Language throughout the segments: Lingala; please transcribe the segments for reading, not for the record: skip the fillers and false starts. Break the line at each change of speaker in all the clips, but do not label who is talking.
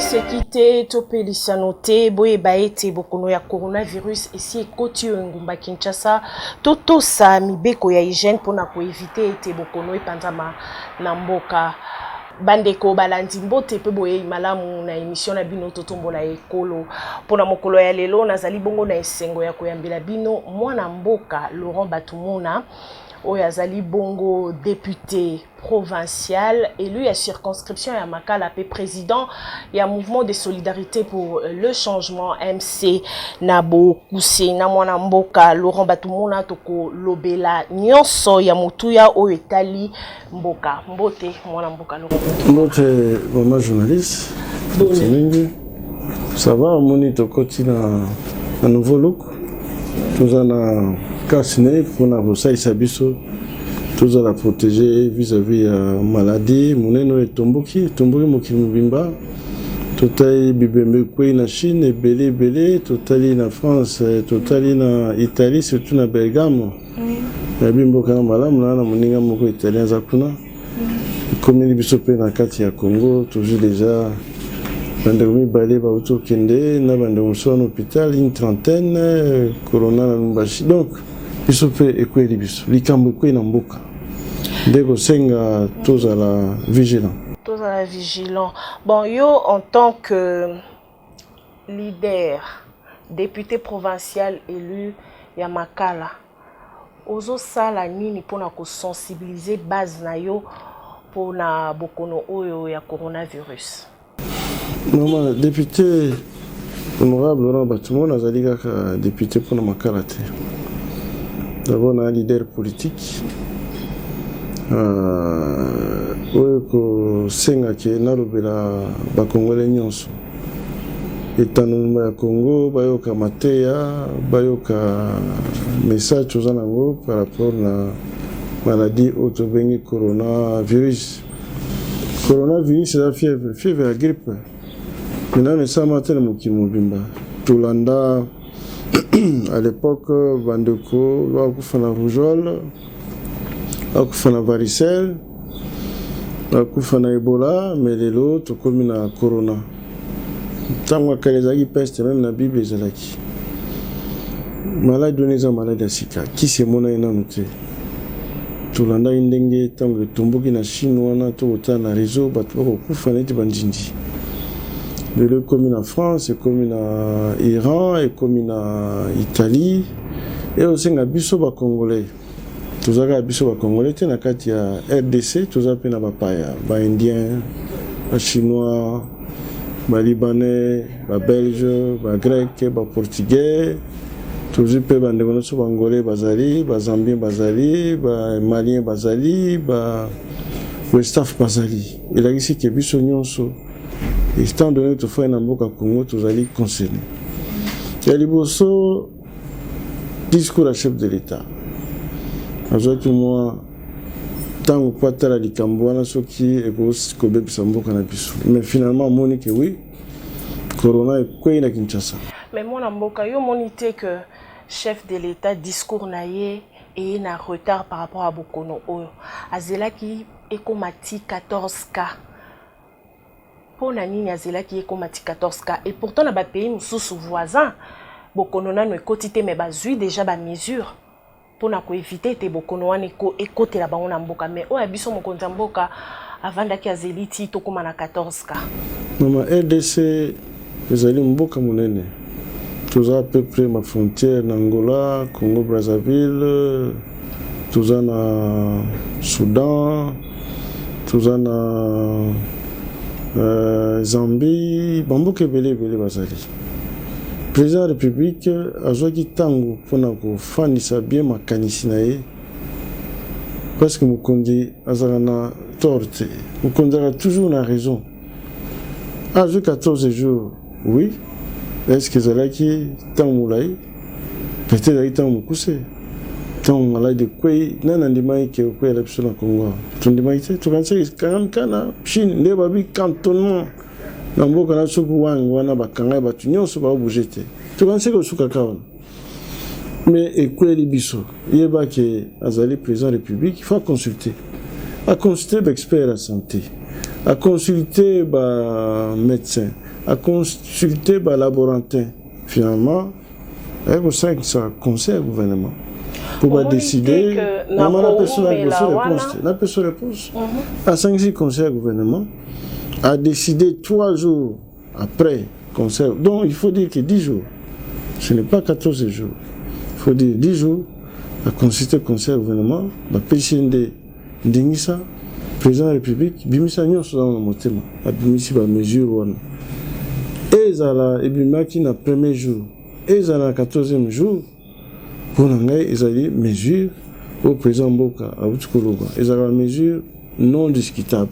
Sekite topelisa note boye baete bokono ya coronavirus esi ekoti ngumba Kinshasa totosa mibeko ya hygiène pona ko éviter ete bokono epanzama na mboka bandeko balandi mbote pe boye malamu na émission na bino totombola ekolo pona mokolo ya lelo nazali bongo na esengo ya koyambela bino mwana mboka Laurent Batumuna oyo azali bongo député provincial élu à circonscription ya Makala pe président ya mouvement de solidarité pour le changement MC Nabo Kuse na mwana mboka Laurent Batumuna toko lobela nyonso ya mutuya oyo etali mboka mbote mwana mboka Laurent
mbote mama journaliste mingi ça va moni tokoti na nouveau look tozana Cassiné pour nous sabiso tous à la protéger vis-à-vis maladie moneno et tomboki mokili mobimba totali bibembe kwe na Chine et belé totali na France totali na Italie surtout na Bergamo na bimbo kana malamu na moninga moko italien za kuna comme biso pe na kati ya Congo toujours déjà bandeko balé ba autokende na bandeko so en hôpital une trentaine corona na Lumbashi donc biso pe ekweli biso likambo kwe na mboka ndeko senga tozala vigilant
bon yo en tant que leader député provincial élu ya Makala ozo sala nini pona ko sensibiliser base na yo pona bokono oyo ya coronavirus
maman député honorable Laurent Batumuna azali kaka député pona Makala te. D'abord, on a un leader politique. Oyo senga ke nalobela ba Congolais nyonso. Etanoma ya Congo bayoka mateya, bayoka message tozanango par rapport na maladie autobengi coronavirus. Coronavirus c'est la fièvre ya grippe. Maintenant, ça matin mokili mobimba. Tolanda à l'époque, Bandeko, Wakufana rougeole, Wakufana varicelle, Wakufana Ebola, mais les autres, comme na Corona. Tant que les agues peste, même la Bible est là. Malade donnez un malade à Sika. Qui c'est mon aïna noté? Tolanda indenge, tant que tomboki na chinois, na to na réseau, batwa Wakufana ti bandindi. Le commune en France, commune en Iran, et commune en Italie, et aussi en biso ba Congolais. Tous les biso ba Congolais, tu na kati ya RDC, tous les pays na ba paya, ba Indien, ba Chinois, ba Libanais, ba Belge, ba Grec, ba Portugais, tous les pays ba ndekonoso ba Angolais bazali, ba Zambien bazali, ba Malien bazali, ba West Afrique bazali. Il a ici que biso nyonso. Et étant donné que tu fais un Mboka Congo, tu allais concerner. Il y a le discours à chef de l'État. Que moi, tant que pas tel à Cambouana, ce qui est Kobe Samboka na biso. Mais finalement, mon que oui, Corona est quoi na Kinshasa.
Mais mon Mboka, yo monité que chef de l'État discours naie et na retard par rapport à Bokono Oyo. Azela qui ekomati 14 cas. Pour la ligne azela qui est comme 14 cas et pourtant dans les pays sous voisins bokono na no ekotité mais bazui déjà ba mesure pour na ko éviter te bokono wana ekote la bango na mboka mais o abiso mokonza mboka avant daki azeliti to koma na 14 cas
mama RDC ezali mboka munene tuza à peu près ma frontière na Angola Congo Brazzaville tuza na Soudan tuza na Zambie, Bambouk et Belé Bazali. Président de la République, a joué tango pour nous faire bien ma canisinae. Parce que nous conduisons à torte. Nous conduisons toujours la raison. A joué 14 jours, oui. Est-ce que Zalaki, tant moulay, peut-être tant moukoussé. Tant malade de quoi, non, on dit que quoi la personne au Congo. Tu dis que tu pensais que quand Chine, les babi cantonnement, n'importe quel soukou wana bakanga batunyo so ba bouger. Tu pensais que souka kaon. Mais et quoi les biso? Il y a que Azali président de la République, il faut consulter. À consulter d'experts à santé. à consulter les médecins, à consulter le laboratoire. Finalement, il y a 5 conseils au gouvernement. Pour décider, la personne a besoin de réponse. À 5-6 conseils au gouvernement, a décidé 3 jours après conseil. Donc il faut dire que 10 jours, ce n'est pas 14 jours. Il faut dire 10 jours à consulter le conseil au gouvernement, la PCND, Ndingisa, président de la République, Bimisa Nyos dans le motema, la Bimisi va mesure. Et Zala, et Bimaki na premier jour, et Zala 14e jour, pour l'anglais, ils ont dit mesure au président Mboka, à Outkoloba. Ils ont des mesures non discutables.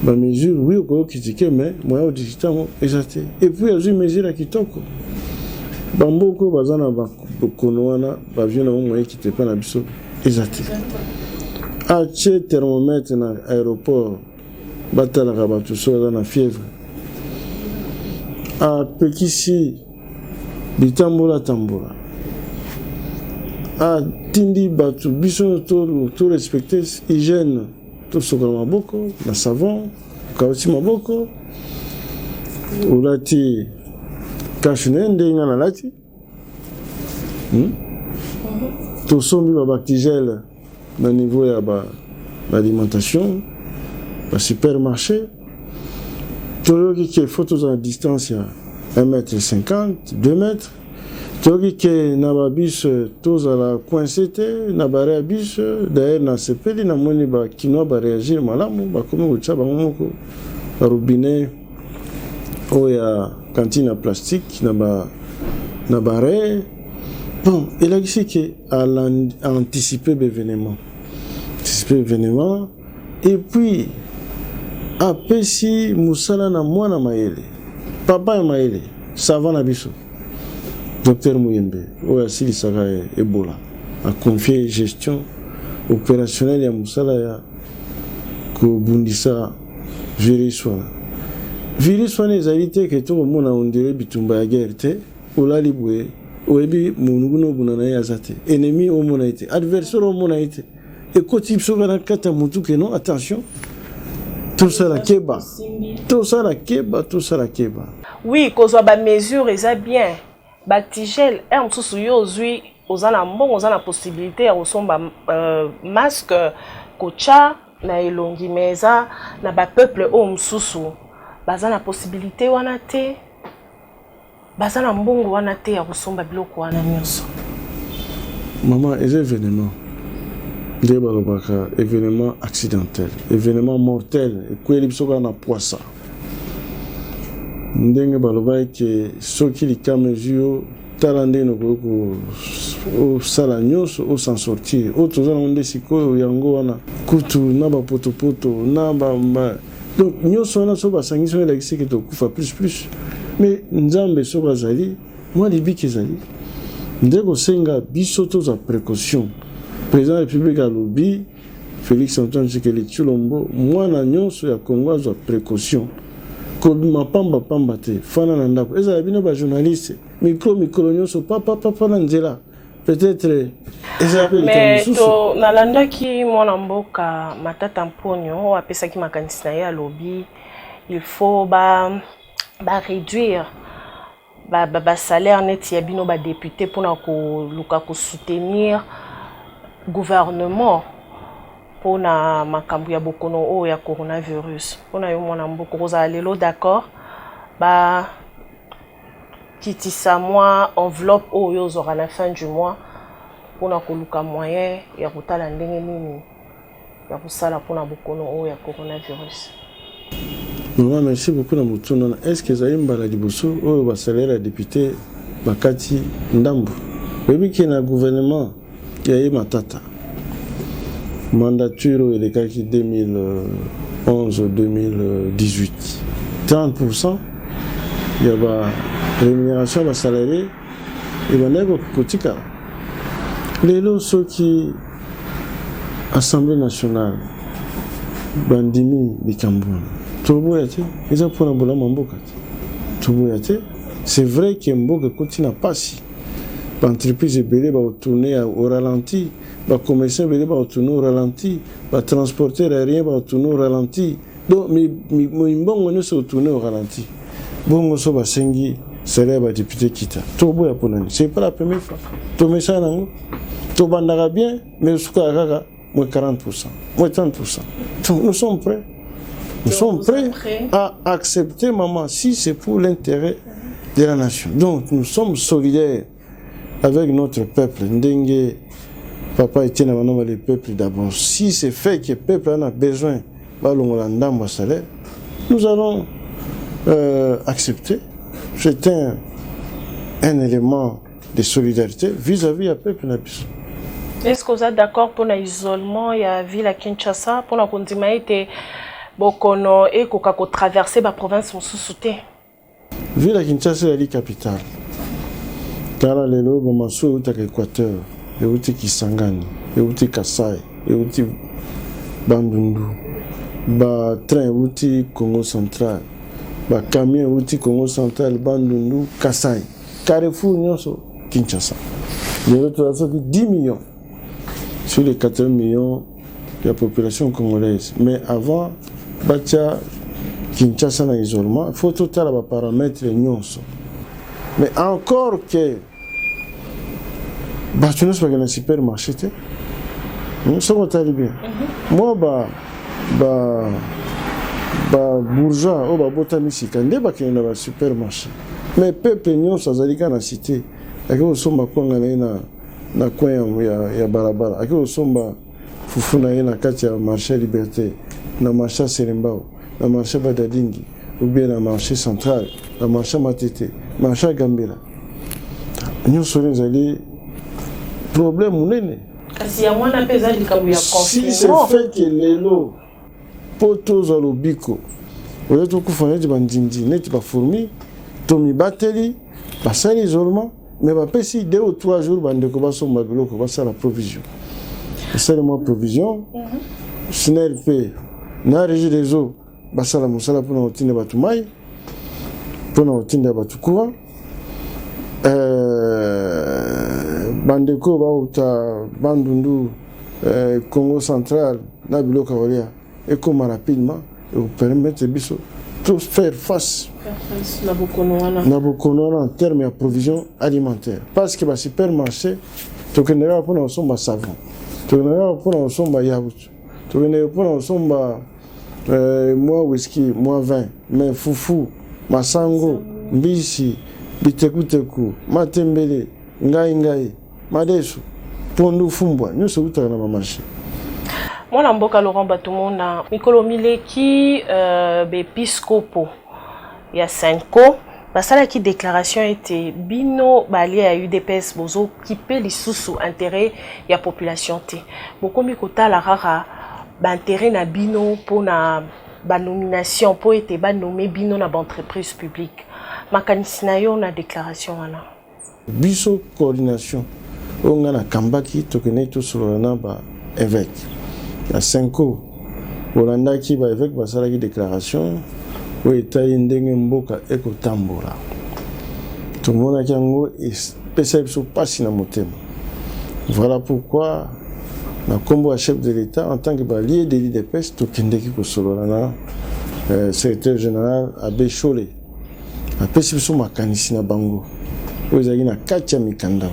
La mesure, oui, on peut critiquer, mais moi, discutable, exact. Et puis, il y a une mesure qui toque. Bamboko, Bazana, Bakonoana, Baviana, moi, qui te prend la biso, exact. Ache thermomètre dans l'aéroport, Batala Rabatuso, dans la fièvre. A Pekisi, Bitambola Tambola. A Tindi Batu, Bison, tout respecter, hygiène, tout ce qu'on a beaucoup, la savon, Kaoti Maboko, ou lati, Kachinen, Denga la lati. Tout sombi Babaktigel, au niveau de l'alimentation, le supermarché, tout qui est photos à distance, il y a 1,50 m, 2 mètres. Tout qui est nababis, tous à la coincete, nabarabis, d'ailleurs, na sepeli, na moni ba kino ba réagir malamu, ba comme au tchaba moko, ba robinet, ou ya cantine à plastique, na barre. Bon, il a dit qu'à anticiper l'événement. Anticiper l'événement. Et puis, après si Moussala na mwana maele, papa maele, savant na biso. Docteur Mouyembe, ou Sili Saga Ebola, a confié gestion opérationnelle ya Moussala ya Kobundisa virus wana. Virus wana ezalite que tout le monde a on dirait bitumba ya guerre te, ou la libwe. Oebi munuguno bunana yazate ennemi au mona été adversaire au mona été et kotip sogana kata mutuke non attention tout ça la keba
oui kozwa ba mesure eza bien bactigel msusu yo ozwi ozana mbongo ozana possibilité ya kosomba masque kocha na elongi meza na ba peuple o msusu bazana possibilité wana te. Bazana mbongo wana te ya kusomba biloko wana nyonso.
Maman, les événements. Des balobaka, événements accidentels, événements mortels, et quoi les psoga na poissa. Ndenge baloba ke soki lika mesure talande no ko o sala nyonso o s'en sortir. O tozana onde sikoyo yango wana kutu na ba potopoto na ba donc nyonso wana so basangiso la kisi ke to kufa plus. Mais Nzambe soba zali, moi les biki zali. Ndeko senga bisoto za précaution. Président de la République à lobby, Félix Antoine Tshisekedi Tshilombo, moi na nyonso ya Congo za précaution. Ko mapamba pamba te, fana na ndako. Eza bino ba journaliste, micro nyonso papa na nzela. Peut-être
mais to nalandaki mwana mboka Matata Mponyo o apesaki makanisi na ya lobby, il faut réduire salaire net ya bino ba député pour na ko luka ko soutenir gouvernement pour na makambu ya bokono o ya coronavirus pour na yo mwana mboko koza lelo d'accord kitisa moi enveloppe o yo zora la fin du mois pour na ko luka moyen ya kotala ndenge nini ya kusala pour na bokono o ya coronavirus.
Maman, merci beaucoup. Est-ce que vous avez un baladiboso ou un salaire à député Bakati Ndambu? Oui, qu'il y a un gouvernement qui a eu Matata. Mandature et les cas qui 2011-2018. 30%. Il y a la rémunération des salariés et il y a un kotika. Les lots qui Assemblée nationale, Bandimi, Bikambouan. C'est vrai que Mboka continue à passer. L'entreprise est belée va tourner au ralenti, le commerçant belé va tourner au ralenti, le transporteur aérien va tourner au ralenti. Donc, mais Mbongo ne se tourner au ralenti. bongo so basengi salaire ba député kita to boya ponani c'est pas la première fois to mesa nango to bandaka bien mais suka kaka moins 40%, moins 30%. Donc nous sommes prêts. Nous sommes prêts à accepter, maman, si c'est pour l'intérêt de la nation. Donc nous sommes solidaires avec notre peuple. Ndengue, papa était dans le peuple d'abord. Si c'est fait que le peuple en a besoin, salaire, nous allons accepter. C'est un élément de solidarité vis-à-vis du peuple nabiso.
Est-ce que vous êtes d'accord pour l'isolement de la ville à Kinshasa pour la continuité bokono et kokako traverser la province sous-souté?
Ville à Kinshasa est la capitale. Car lelo bomaso uta Équateur, et uti Kisangani, et uti Kasai, et uti Bandundu. Ba train uti Congo central, ba camion uti Congo central, Bandundu, Kasai. Carrefour nyonso Kinshasa. Les autres 10 millions sur les 80 millions de la population congolaise. Mais avant, Batia Kinshasa na isolement, il faut tout à l'heure paramètres nyonso. Mais encore que Batia n'est pas un supermarché, ça va aller bien. Moi, bourgeois, ou botaniste, quand il y a un supermarché. Mais peuple nyonso azalika na cité. Ako somba kwanga na coin ya barabara. Ako somba fufuna na kati ya marché Liberté, na marché Serembao, na marché Badadingi, ou bien na marché central, na marché Matete, marché Gambela. Nous sommes allés problème munene.
Kasi ya mwana pesa likabu ya confinement.
Si c'est fait que lelo poto za lobiko. Oyo to kufanya di bandindi, neti ba fourmi, tomi bateli, passer l'isolement. Mais si 2 ou 3 jours, bande ko baso mabilo ko basa la provision. C'est seulement provision. SNELP na régie des eaux basa la musala pour na otinde batumai, pour na otinde batukua. Bande ko ba uta Bandundu Congo central na bilo kawalia et comme rapidement et vous permettre biso tout faire face. Nabukono en termes de provision alimentaire. Parce que le supermarché, tu connais pour nous sommes savon, tu connais pour nous sommes yaourt, tu connais pour nous sommes moi whisky, moi vin, mais foufou, masango, mbisi, bitekuteku, matembele, ngai, madesu, pondu fumbwa, nous sommes tous dans le marché.
Moi, Mboka Laurent Batumona, Mikolo Mileki, Bepiscopo. Il y a 5 ans, la déclaration était bino bali à UDPS bozo qui paie les sous intérêt la population té. Beaucoup mikota la rara intérêt na bino pour na nomination pour être nommé bino na entreprise publique. Makanisina yo na déclaration wana.
Biso coordination on a na kambaki tokene to sur na ba évêque. Il y a 5 ans, Olanda qui va évêque ba sala déclaration. Oui, taille ndenge mboka eko tambola. Tout le monde a kiango et spécialement pas si na motema. Voilà pourquoi na combo à chef de l'État en tant que balier de l'IDPS to kendeki ko solana secrétaire général Abbé Cholé. Après si so makanisi na bango. Vous avez na katia mikanda.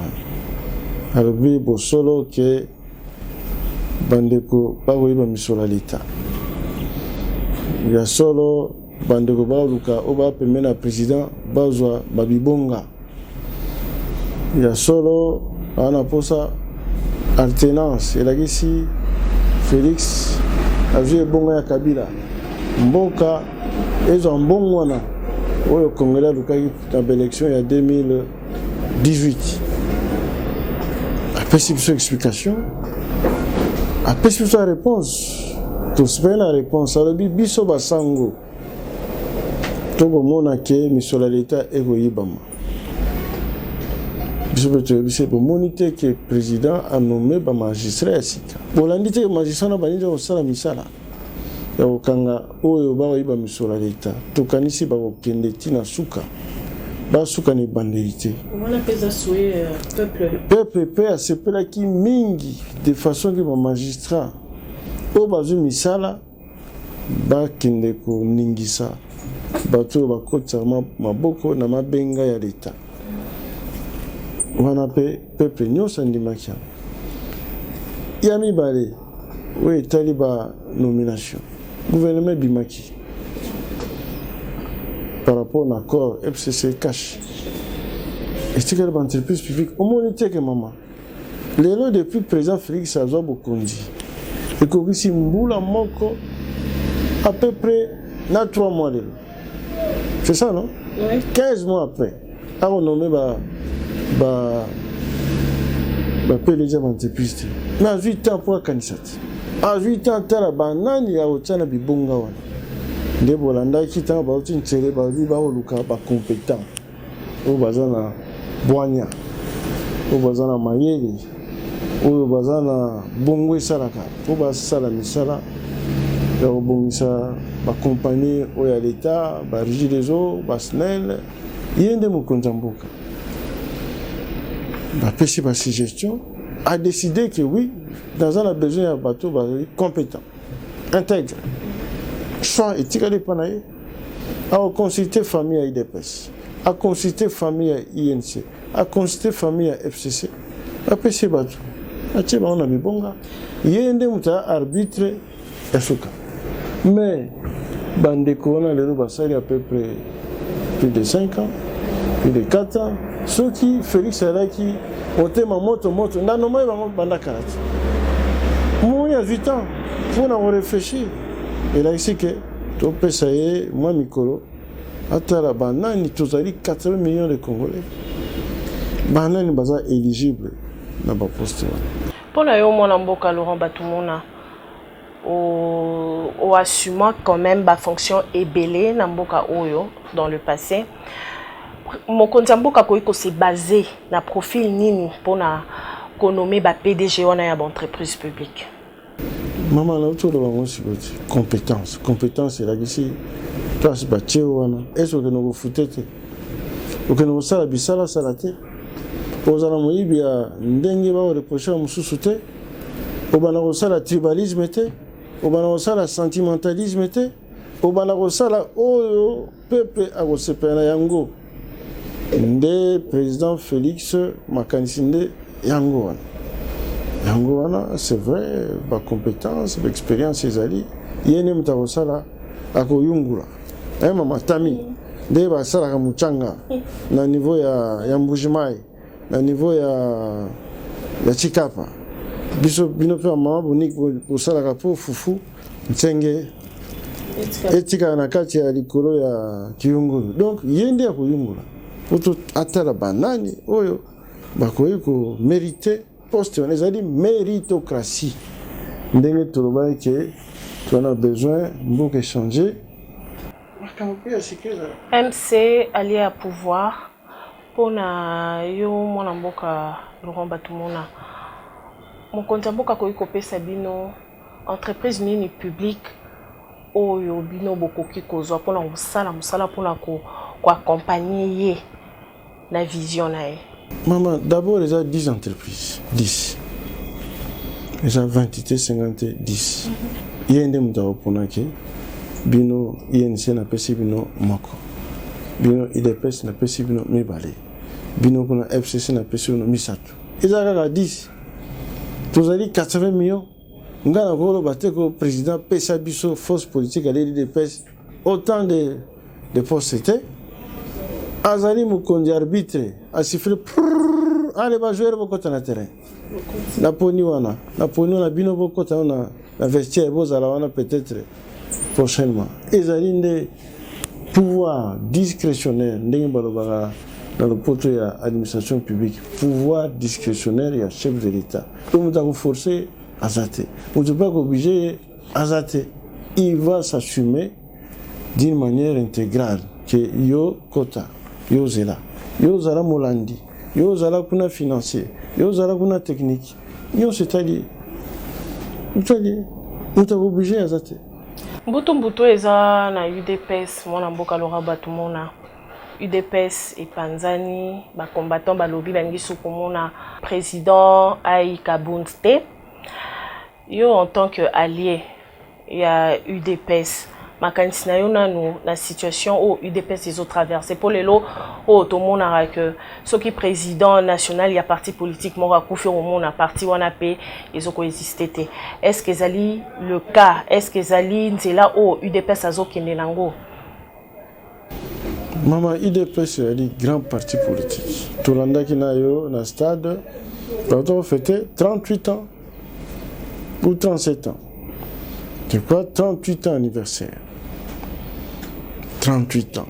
Alors bi bo solo que bandeko pa woiba misola l'État. Il y a solo bandeko baluka oba pemena président bazwa babibonga ya solo ana posa alternance elagisi Félix azue bonga ya Kabila mboka ezo mbongwana oyo Congolais lukaki na élection ya 2018 après cette explication après cette réponse to spend la réponse alors biso basango Togo mona ke misola l'État egoyibama. Biso pour moniter que le président a nommé ba magistrat asika. Bolandi te magistrat na baninde osala misala. Ya okanga oyo ba oyiba misola l'État. Tokanisi ba okende tina suka. Ba suka ni banderité.
On appelle ça souhait peuple.
Peuple peut accepter qui mingi de façon que ba magistrat o bazu misala ba kende ko ningisa. bato bakota maboko na mabenga ya l'État. Wana pe peuple nyonso andimaki yango. Ya mibale oyo etali ba nomination gouvernement bimaki par rapport à l'accord FCC cash. Et c'est que l'entreprise publique, au moins, il que maman. Les lois depuis le président Félix Sazoua Bokondi. Et que si Mboula Moko, à peu près, dans 3 mois. C'est ça, non? Oui. 15 mois après, on a nommé PDG d'entreprise. Mais à 8 ans pour la candidat. À 8 ans, il y a un banane, il y a un bibonga. Des Bolanda qui sont en train de compétent. Au bazana Boanya, au bazana Mayeli, au bazana Bongwe Salaka, au bazana Misala, au Bongisa, la compagnie, au l'État, la Régie des eaux, la SNEL, il y a des mots qu'on t'emboque. La pêche et la gestion a décidé que oui, dans un besoin d'un bateau compétent, intègre. Soit éthique à l'épanaïe, à consulter famille à IDPS. À consulter famille à INC, à consulter famille à FCC, à PC Batou. À Tchèba, on a mis bonga. Il y a un démouta arbitre et souka. Mais, Bandeko, on a le Roubassari à peu près plus de 5 ans, plus de 4 ans. Ceux qui, Félix Araki, ont été ma moto, n'a pas de banda karate. Moi, il y a 8 ans, pour en réfléchir. Et là, ici, que, tu peux essayer, moi, Mikolo. Atala banani tozali 80 millions de Congolais. Banani baza éligible na ba poste.
Pour la yo mona mboka Laurent Batumona o assumant quand même ba fonction ebelé na mboka oyo dans le passé. Mon compte mboka ko se basé na profil nini pour na nommer ba PDG wana ya entreprise publique.
Maman la autour de moi compétence c'est là ici. Place Batchewana, est-ce que nous foutete? Ou que nous sala bisala salate? Aux Alamoïbia, Ndenge va reprocher à Moussouté? Au Banarosala tribalisme était? Au Banarosala sentimentalisme était? Au Banarosala Oyo, peuple à Rosepena Yango. Nde président Félix Makanisinde Yango. Yango, c'est vrai, ma compétence, l'expérience, ses alliés. Yenem Tarosala à Koyungula. Mama Tami, de basala muchanga na niveau ya Mbujimai, na niveau ya Chikapa. Biso bino pe mama bonique pour sala pour fufu, nsenge etika na kati ya likolo ya Kiyungulu. Donc yende ya Koyungula. Pour atala banani oyo bakoyi ko mériter poste on les a dit méritocratie. Ndenge toloba que tu en as besoin beaucoup changer.
MC allié à pouvoir pour na yo mwana mboka Laurent Batumona. Mon compte mboka ko pesa bino entreprise nini publique oyo bino bokoki kozwa pour na musala pour na ko accompagner la vision na ye.
Maman, d'abord les a 10 entreprises, 10. Les a 20 50 10. Il y a un démon pour na ke bino INC na pesi bino moko bino IDPS na pesi bino mibale bino kuna FCC na pesi bino misatu ezaka 10 tozali 80 millions ngana ko bateko président pesa biso force politique à l'IDPS autant de postes c'était azali mukondi arbitre a siffler allez ba jouer bokota na terrain na poni wana bino bokota na vestiaire bozala wana peut-être prochainement. Ils ont des pouvoirs discrétionnaires dans le portrait de l'administration publique. Pouvoir discrétionnaire, il y a chef de l'État. Donc, nous avons forcé à zater. Nous ne sommes pas obligés à zater. Il va s'assumer d'une manière intégrale que yo quota, yo zela, yo zala molandi, yo zala kuna financier, yo zala kuna technique, yo c'est-à-dire, nous sommes obligés à zater.
Mbutu eza na UDPS mwana mboka Laurent Batumona UDPS et Panzani ba combattant ba lobby bangi sukumona président Aïka Bunste yo en tant que allié il y a UDPS makanisi na yo nanu na situation au UDPS ils ont traversé pour les lots au tout monde a que ce qui président national il y a parti politique mora kufi au monde a parti wana pe ils ont coexisté. Est-ce que zali le cas, est-ce que zali nzela au UDPS azo kende nango?
Maman, UDPS c'est un grand parti politique. Tout le monde qui n'a eu dans stade, on fêté 38 ans ou 37 ans. Je crois 38 ans anniversaire. 38 ans.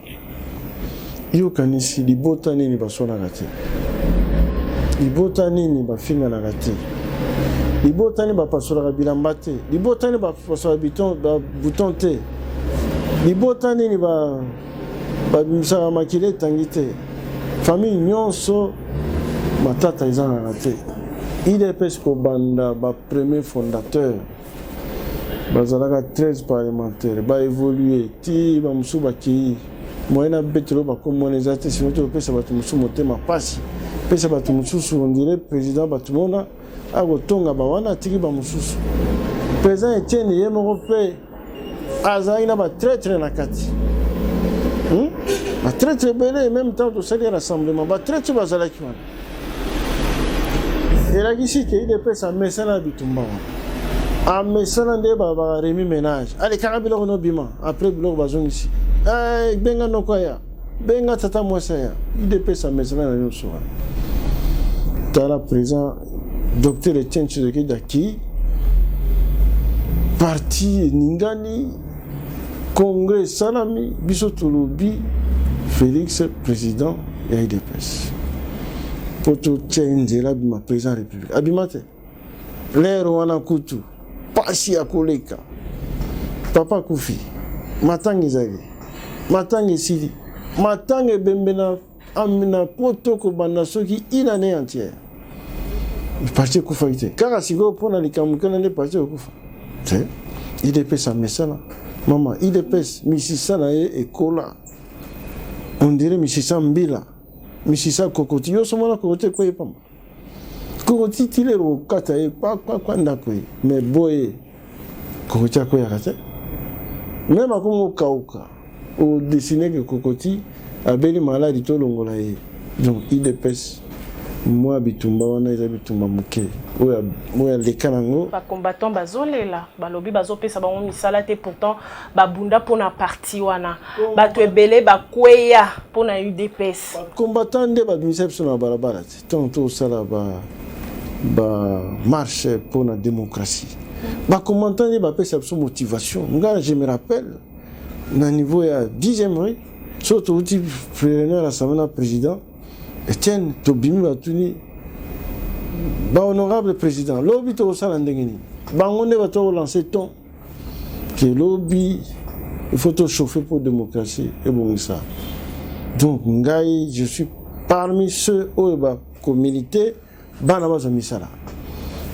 Iyo kanisi libota nini basona gati. Libota nini bafinga na gati. Libota nini bapasola bilamba te. Libota nini bapasola bouton te. Libota nini babimisa makile tangi te. Famille nyonso matata eza na te. UDPS ko banda ba premier fondateur. Bazalaka 13 parlementaires ba évoluer ti ba musuba ki moyena betelo ba ko monezate sinon to pesa batu musu motema pasi pesa batu mususu on dirait président batu mona agotonga ba wana tiki ba mususu président Etienne yemoko pe azaina ba traître na kati ba traître belé même temps to sali rassemblement ba traître bazalaki wana era kisi ke UDPS a mesana bitumba wana a mesana nde ba remi ménage allez karabilo no bima après bilo bazong ici benga nokoya benga tata mwasa ya UDPS a mesana na yoso wana tala président docteur Etienne Tshisekedi daki parti ningani congrès salami biso tolobi Félix président ya UDPS poto tshenzela bima président république abimate lero wana kutu pasi ya koleka papa kufi matangi zali matangi sili matangi bembena amina poto ko banda soki inane entière parti kufa ite kaka sigo pona likamukana ne parti kufa te UDPS a mesana mama UDPS misisa na ye ekola on dirait misisa mbila misisa kokoti yo somona kokoti ko epamba kokoti tilero kata e kwa ndako mais boye kokoti ko yakate même akomo kauka o dessiner que kokoti abeli maladi to longola ye donc UDPS moi bitumba wana eza bitumba muke oya lekanango
ba combattant bazolela balobi bazopesa bango misala te pourtant babunda pona parti wana bato ebele bakweya pona UDPS
combattant nde babimisa biso na balabala te tonto sala ba marche pona démocratie ba combattant nde bapesa biso motivation nga je me rappelle na niveau ya 10e rue surtout uti président l'Assemblée président Etienne Tobimi Batuni ba honorable président lobby to sala ndengeni bango ne bato lancer ton que lobby il faut tout chauffer pour démocratie et bon ça donc ngai je suis parmi ceux où ba communauté bana baza misala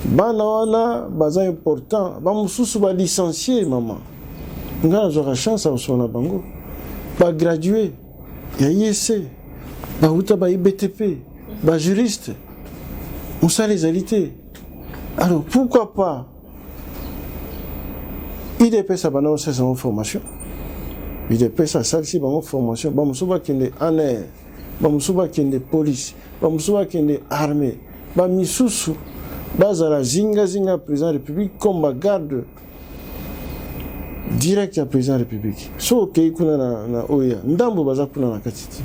bana wana baza important ba mususu ba licencié maman ngai j'aurai chance à sona bango ba gradué ya IEC ba uta ba IBTP ba juriste on sait les réalités. Alors pourquoi pas UDPS a bana aussi sa formation. UDPS a ça aussi ba formation ba musuba kende ANR ba musuba kende police ba musuba kende armée ba misusu bazala zinga président république comme ba garde direct ya président république so ke kuna na oya ndambo baza kuna na katiti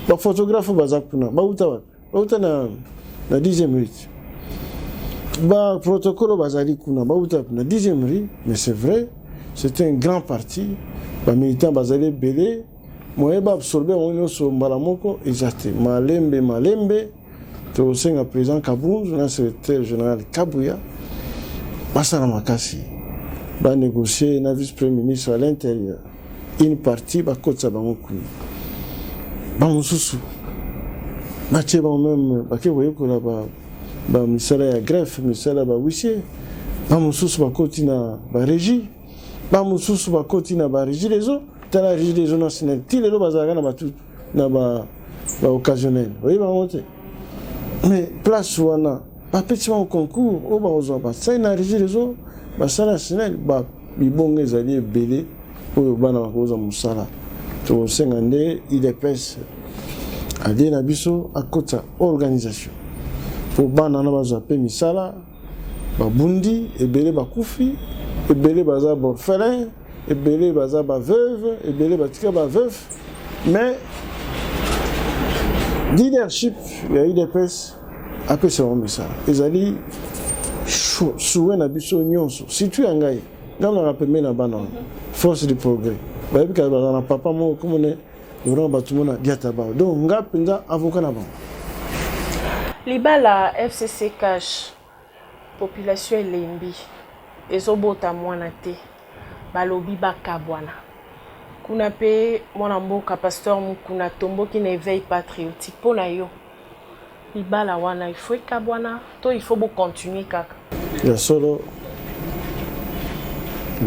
ba photographe baza kuna ba uta na 10e minute ba protocole bazali kuna ba uta na 10e minute mais c'est vrai c'était un grand parti ba militant bazali belé moye ba absorber on so malamoko exact malembe to senga président Kabunzu na secrétaire général Kabuya basala makasi ba négocier na vice-premier ministre à l'intérieur une partie ba kotsa bango ku ba mususu ba tsheba même ba ke boye ko la ba misala ya greffe misala ba huissier ba mususu ba kotina ba régie ba mususu ba kotina ba régie les autres tala régie des zones nationales ti lelo bazaka na ba tout na ba occasionnel oui ba monter mais place wana ba petit concours au ba ozo ba ça na régie les autres basala national ba bibonge ezali ebele oyo bana bakoza musala tokosenga nde idps ade na biso akota organisation po bana na bazwa mpe misala babundi ebele bakufi ebele baza borphelin ebele baza baveuve ebele batika baveuve mais leadership ya idps apesa bango misala ezali souhait na biso nyonso surtout ya ngai ngamnaka pembe na bana wana force du progrès bayebi kaka baza na papa moko komone vraiment bato mona diata bao donc nga mpenza avocat na bango
libala FCC cash population elembi ezobota mwana te balobi bakabwana kuna pe mwana mboka pasteur mukuna tomboki na éveil patriotique pona yo libala wana il faut kabwana to il faut continuer kaka
ya solo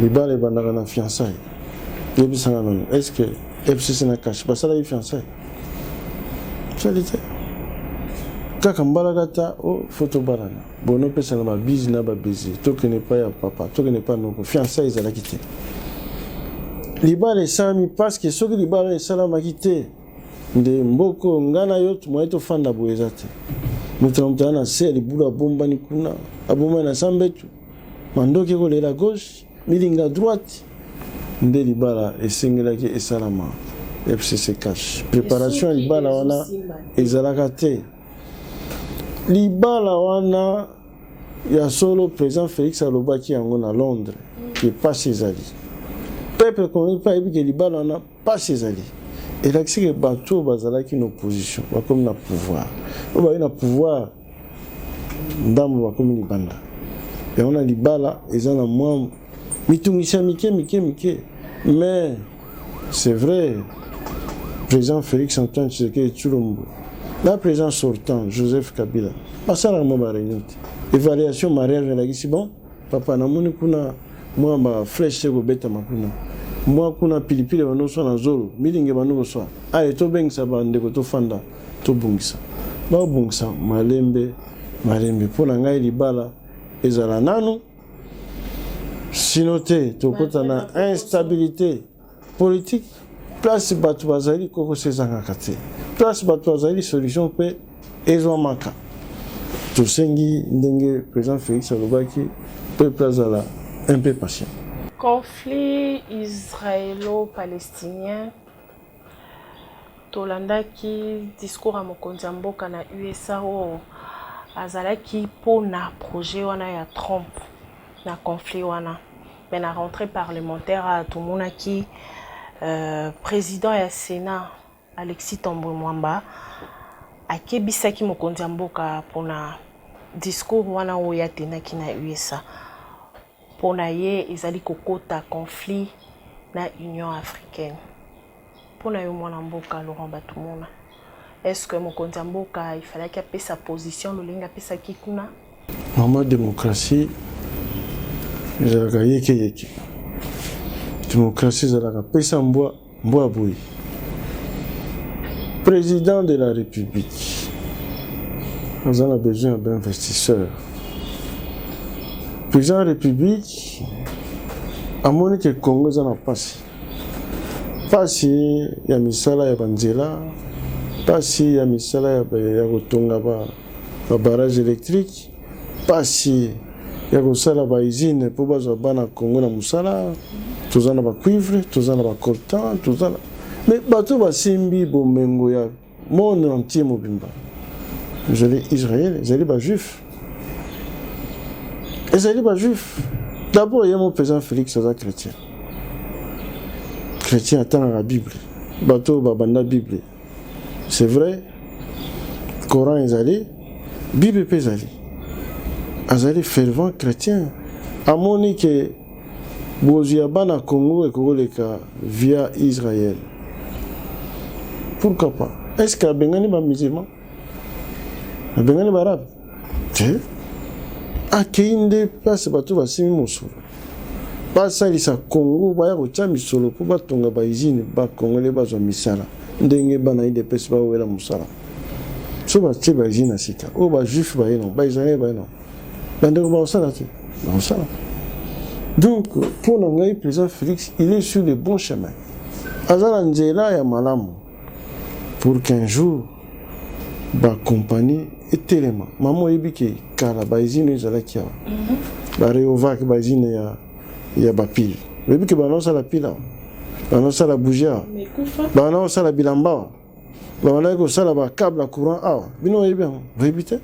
libala ebandaka na fiançailles yebisanga nani est-ce que FCC na cash basala fiançailles charité kaka mbalaka ta o photo balana bono pesa na babisi na babezi tokene pa ya papa tokene pa noko fiançailles ezalaki te libala esalami parce que soki libala esalamaki te nde mboko ngana yo moye tofanda boye eza te moto na moto na se libula abombani kuna abombani na sambetu mandoki ekolela gauche milinga droite nde libala esengelaki esalama FCC cash préparation ya libala wana ezalaka te libala wana ya solo président Félix alobaki yango na Londres ke pasi ezali peuple congolais pa yebi ke libala wana pasi ezali elakisi ke bato bazalaki na opposition bakomi na pouvoir oyo bayi na pouvoir ndambo bakomi libanda yango na libala eza na mwa mitungisa mike mais c'est vrai président Félix Antoine Tshisekedi Tshilombo la président sortant Joseph Kabila basala mo ba réunion évaluation mariage la gisi bon papa na moni kuna moi ba flèche ko beta makuna moi kuna pilipili bano so na zolo milinge bano so ale to bengisa bande ko to fanda to bungisa ba bungisa malembe pona ngai libala ezala nanu sinote to kota na instabilité politique place bato bazali koko sezanga kate place bato bazali solution pe ezwa maka tosengi ndenge président Félix alobaki peuple azala un peu patient.
Conflit israélo-palestinien tolandaki discours à mokonzi mboka na USA o azalaki pona projet wana ya Trump na conflit wana mais na rentrée parlementaire à tumonaki président ya Sénat Alexis Thombo Mwamba akebisaki mokonzi mboka pona discours wana o ya tenaki na USA pona ye ezali kokota conflit na Union africaine pona yo mwana mboka Laurent Batumona est-ce que mokonzi mboka il fallait qu'il ait sa position lolinga pesa kikuna
mama démocratie ezalaka yeke démocratie ezalaka pesa mbwa boyi président de la République nous avons besoin d'investisseurs président de la République amoni ke Congo eza na pasi ya misala ya banzela pasi ya misala ya kotonga ba barrage électrique pasi ya kosala ba usine po bazwa bana Congo na musala tozana ba cuivre tozana ba coltan tozana mais bato basimbi bomengo ya monde entier mobimba ezali Israël ezali ba juif d'abord yemo président Félix aza chrétien attend la Bible bato babanda Bible c'est vrai Coran ezali Bible pe ezali azali fervent chrétien amoni ke bozu ya bana Congo ekoleka via Israël pourquoi pas est-ce que abengani ba musulman abengani ba arabe akeinde place bato basimi mosolo basalisa Congo baya kotia misolo po batonga ba usine ba Congolais bazwa misala ndenge bana IDPS bawela musala so batie ba usine na sika o ba juif ba yeno ba Israël ba yeno bandeko ba osala te ba osala Donc, pour le président Félix, il est sur le bon chemin. Azala Nzela ya malamu pour qu'un jour, la compagnie est tellement. Maman Ebike, car la baisine est à la kia. La réovac baisine ya bapil. Ebike balance la pile. Balance la bougia. Balance la bilamba. Balance la câble à courant. Ah, bino bien. Vous évitez?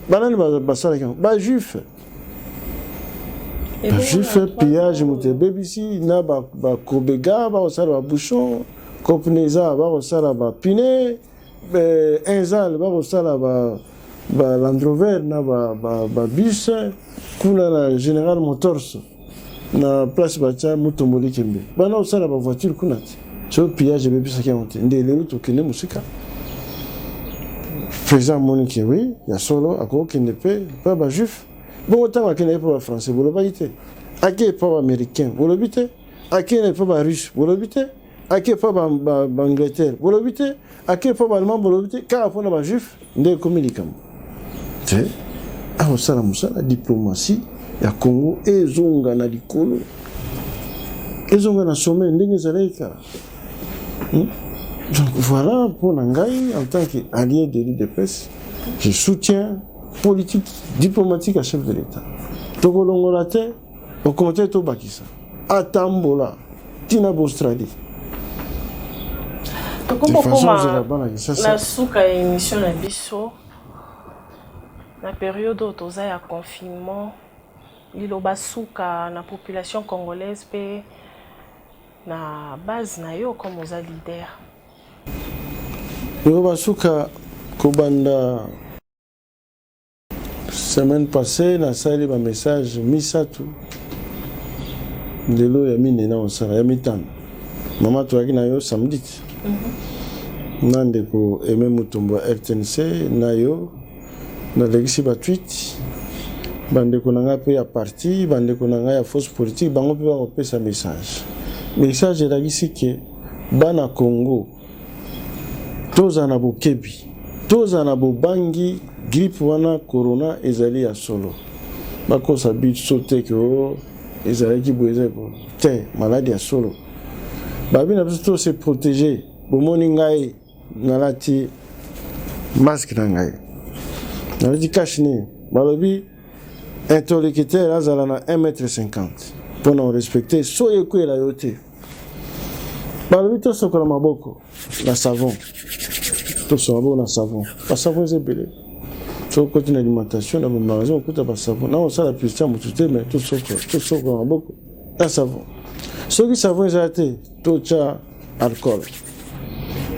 Balance la juif. Juif, pillage, mouté BBC, na ba kobega, ba osala bouchon, kopneza, ba osala ba piné, enzal, ba osala ba Land Rover, na ba bus, kula la General Motors, na place bacha mutomoli kembe. Ba na osala ba voiture kunati. So pillage BBC qui a monté. Ndele to kene musika. Faisant Monique, oui, il y a solo, à quoi qui ne peut pas ba juif. Bon, autant qu'il n'est pas français, vous l'habitez. À qui n'est pas américain, vous l'habitez. À qui n'est pas russe, vous l'habitez. À qui n'est pas Angleterre, vous l'habitez. À qui n'est pas allemand, vous l'habitez. Car après, on a juif, on est communicant. C'est la diplomatie, il y a Congo, et Zonga na Likolo. Et Zonga na sommet, donc voilà, pour Nangaï, en tant qu'allié de l'UDPS, je soutiens politique, diplomatique à chef de l'État. Togo Longolate, au comité Tobakisa, Atambola, Tina Bostradi.
Comment la souka émission na biso na période où toza ya confinement, liloba souka na population congolaise pe na base na yo comme oza leader.
Liloba souka kobanda semaine passée, na sali ba message misatu. Lelo ya mine na osara ya mitano. Mama tuaki na yo samedi. Nande ko Aimé Mutombo RTNC na yo na legisi ba tweet. Bande ko nanga pe ya parti, bande ko nanga ya force politique, bango pe ba pesa message. Message elagisi ke bana Congo toza na bokebi, toza na bobangi grippe wana corona ezali ya solo. Bako sabi sote ko ezali ki boeze ko te maladie ya solo. Babi na biso se protéger. Bomoni ngai nalati masque na ngai. Nalati kashine. Balobi interlocuteur azala na 1,50 m. Pour nous respecter soye ko la yote. Balobi to sokola maboko na savon. To sokola na savon. Pas savon zebele. To continue alimentation dans mon magasin, on coûte pas savon. Là on sala puissance mutute mais to sokola maboko na savon. Soki savon zate to cha alcool.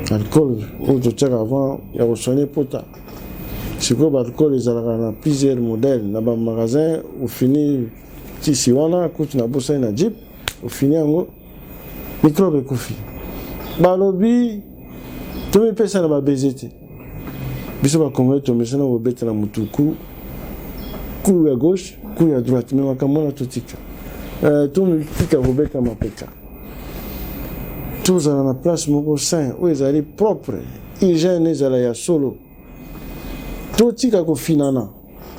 Alcool, ou tu as avant, il y a soigné pota. C'est quoi l'alcool, ils ont plusieurs modèles. Dans le magasin, au fini, si on a un bossé na jeep, au fini, on microbe et coffee. Balobi, tout le monde na ba bezete. Biso ba Congo, tout le monde na ba bête na mutuku, coup à gauche, coup à droite, mais makamona totika. Tout le monde tika ba bête na mapeka. Tous dans la place moko sain où ils allaient propre hygiène ils allaient solo tout tika ko finana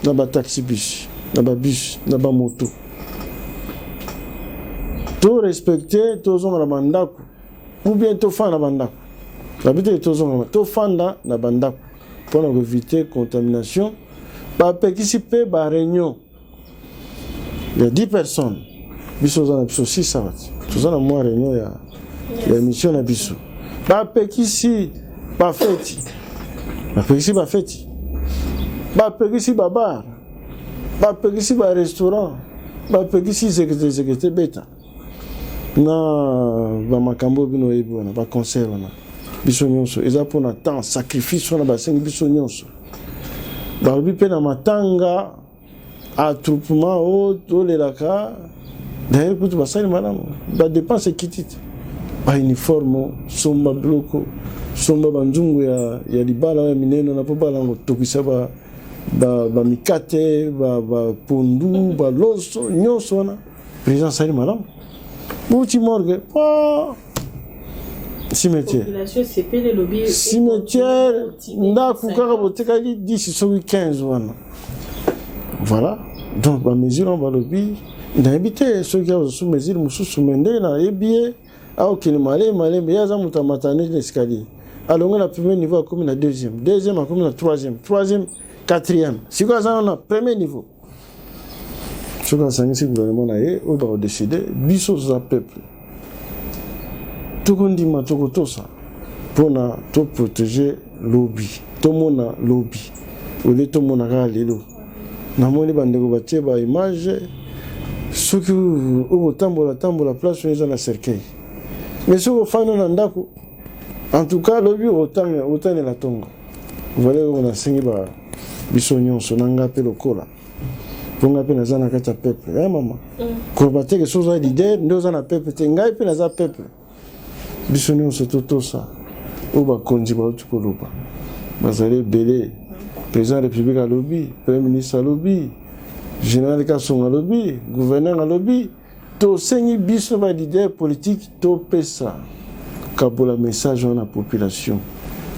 na ba taxi bus na ba bus na ba moto tout respecter tous on la bandako ou bien tout fan na bandako l'habitude tous on tout fanda na bandako pour éviter contamination ba participer ba réunion il y a 10 personnes biso za na 6 ça tous on a moins réunion il y a la mission na biso ba pekisi ba feti ba pekisi ba feti ba pekisi ba bar ba pekisi ba restaurant ba pekisi zekete beta na ba makambo bino ebona ba concert wana biso nyonso eza pona temps sacrifice wana ba sengi biso nyonso ba lobi pe na matanga attroupement o to lelaka d'ailleurs kutu basali malamu ba dépense kitite ba uniforme somba bloko somba banzungu ya libala ya mineno na poba lango tokisa ba mikate ba pondu ba loso nyonso na président sali malam buti morgue cimetière ndaku kaka botekaki 10 so 15 wana voilà donc ba mesure on va lobby N'habite ceux qui ont sous mesure mususu mende na ebie au kini malé mais yaza mutamatane l'escalier. Alors on a premier niveau comme la deuxième comme la troisième, quatrième. Si quoi ça on a premier niveau. Ce qu'on s'en est gouvernement na ye on va décider biso za peuple. Tout qu'on dit ma tout ça pour na tout protéger lobby. Tout mona lobby. Au lieu tout mona ga lelo. Na moni bandeko batie ba image ceux qui ont tambola place où ils ont la cercueil. Mais ceux qui ont fait ndako en tout cas lobby autant la tonga. Voilà on a signé ba bisonyon sonanga pe lokola. Ponga pe nazana kata peuple. Eh maman. Ko bateke soza leader ndo za na peuple te ngai pe naza peuple. Bisonyon so toto ça. O ba konji ba tukoloba. Bazale belé président de la République à lobby, premier ministre à lobby. Général Kasson à lobby, gouverneur à lobby, to sengi biso ba leader politique to pesa kabola message à la population,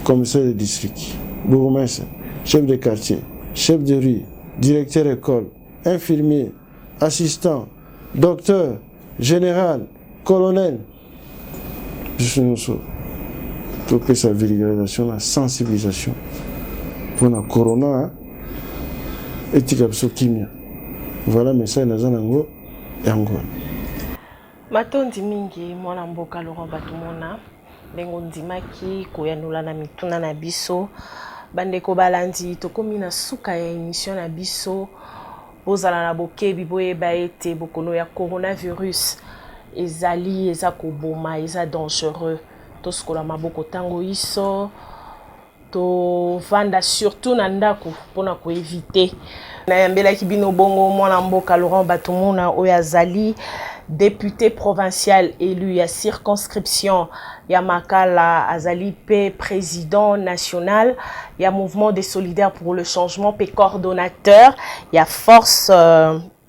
commissaire de district, bourgmestre, chef de quartier, chef de rue, directeur d'école, infirmier, assistant, docteur, général, colonel, to pesa vulgarisation, la sensibilisation pour la corona et tikapsokimia. Voilà message nazanango yango.
Matondi mingi mwana mboka Laurent Batumona lengo ndimaki koyanula na mituna na biso bandeko balandi tokomi na suka ya émission na biso bozala na bokebi boyeba ete bokono ya coronavirus ezali eza koboma eza dangereux toskola maboko tango iso to vanda surtout na ndako pona ko éviter na yambela kibino bongo mwana mboka Laurent Batumona oyazali député provincial élu ya circonscription ya Makala azali pe président national ya mouvement des solidaires pour le changement pe coordonnateur ya force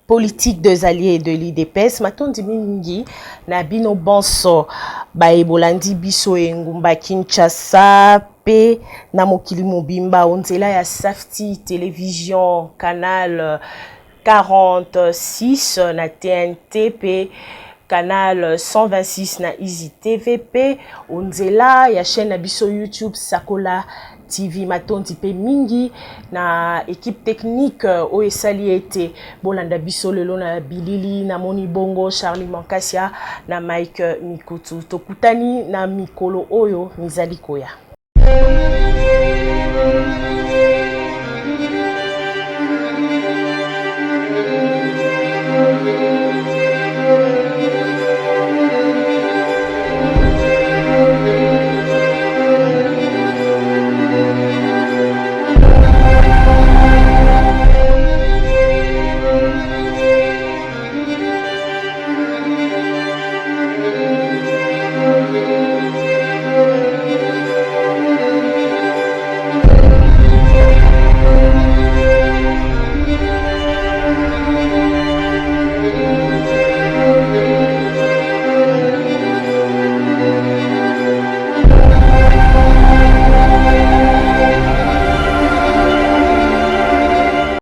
politique des alliés de l'IDPS matondi mingi na bino bonso ba ebolandi biso engumba Kinshasa pe na mokili mobimba onzela ya Safety télévision canal 46 na TNT pe canal 126 na Easy TV pe onzela ya chaîne na biso YouTube Sakola TV matondi pe mingi na équipe technique o esali ete bolanda biso lelo na bilili na moni bongo Charlie Mankasia na Mike Mikutu tokutani na mikolo oyo mizali koya.